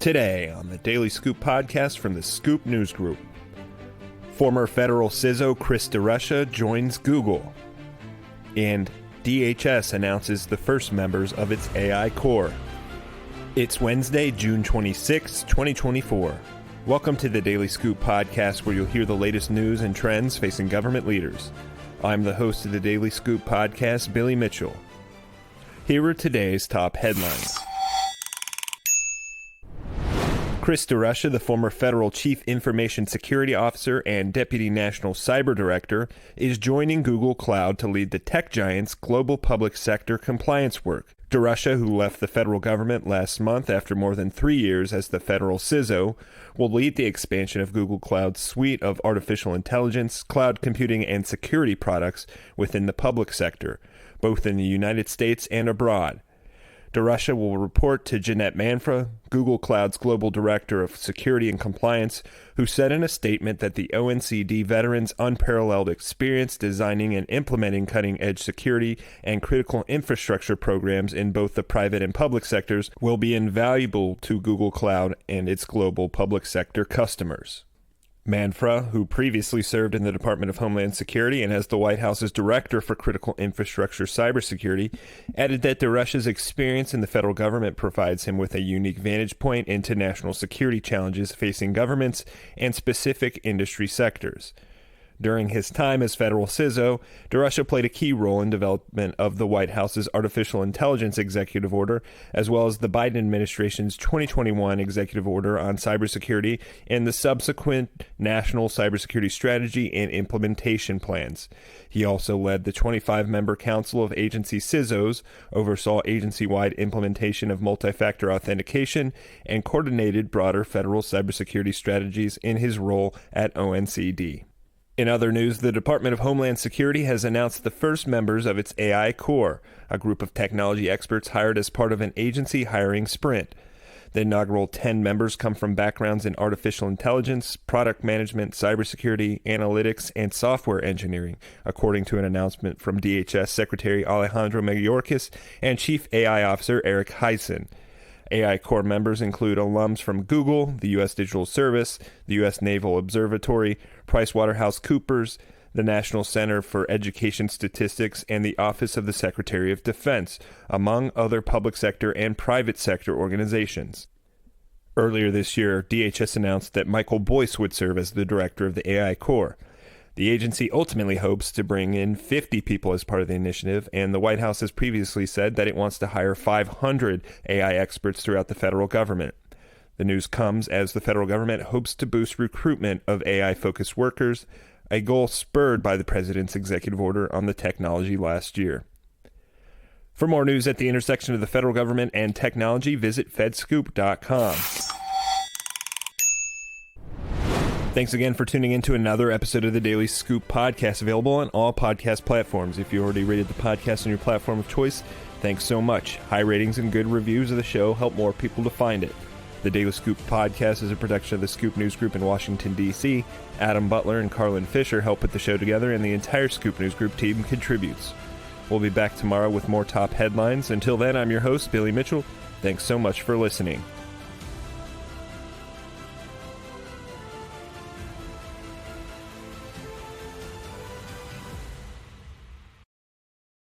Today on the Daily Scoop podcast from the Scoop News Group. Former federal CISO Chris DeRusha joins Google. And DHS announces the first members of its AI core. It's Wednesday, June 26, 2024. Welcome to the Daily Scoop podcast, where you'll hear the latest news and trends facing government leaders. I'm the host of the Daily Scoop podcast, Billy Mitchell. Here are today's top headlines. Chris DeRusha, the former federal chief information security officer and deputy national cyber director, is joining Google Cloud to lead the tech giant's global public sector compliance work. DeRusha, who left the federal government last month after more than 3 years as the federal CISO, will lead the expansion of Google Cloud's suite of artificial intelligence, cloud computing, and security products within the public sector, both in the United States and abroad. DeRusha will report to Jeanette Manfra, Google Cloud's Global Director of Security and Compliance, who said in a statement that the ONCD veteran's unparalleled experience designing and implementing cutting-edge security and critical infrastructure programs in both the private and public sectors will be invaluable to Google Cloud and its global public sector customers. Manfra, who previously served in the Department of Homeland Security and as the White House's Director for Critical Infrastructure Cybersecurity, added that DeRusha's experience in the federal government provides him with a unique vantage point into national security challenges facing governments and specific industry sectors. During his time as federal CISO, DeRusha played a key role in development of the White House's Artificial Intelligence Executive Order, as well as the Biden administration's 2021 Executive Order on Cybersecurity and the subsequent National Cybersecurity Strategy and Implementation Plans. He also led the 25-member Council of Agency CISOs, oversaw agency-wide implementation of multi-factor authentication, and coordinated broader federal cybersecurity strategies in his role at ONCD. In other news, the Department of Homeland Security has announced the first members of its AI core, a group of technology experts hired as part of an agency hiring sprint. The inaugural 10 members come from backgrounds in artificial intelligence, product management, cybersecurity, analytics, and software engineering, according to an announcement from DHS Secretary Alejandro Mayorkas and Chief AI Officer Eric Heisen. AI core members include alums from Google, the U.S. Digital Service, the U.S. Naval Observatory, PricewaterhouseCoopers, the National Center for Education Statistics, and the Office of the Secretary of Defense, among other public sector and private sector organizations. Earlier this year, DHS announced that Michael Boyce would serve as the director of the AI core. The agency ultimately hopes to bring in 50 people as part of the initiative, and the White House has previously said that it wants to hire 500 AI experts throughout the federal government. The news comes as the federal government hopes to boost recruitment of AI-focused workers, a goal spurred by the president's executive order on the technology last year. For more news at the intersection of the federal government and technology, visit fedscoop.com. Thanks again for tuning in to another episode of the Daily Scoop podcast, available on all podcast platforms. If you already rated the podcast on your platform of choice, thanks so much. High ratings and good reviews of the show help more people to find it. The Daily Scoop podcast is a production of the Scoop News Group in Washington, D.C. Adam Butler and Carlin Fisher help put the show together, and the entire Scoop News Group team contributes. We'll be back tomorrow with more top headlines. Until then, I'm your host, Billy Mitchell. Thanks so much for listening.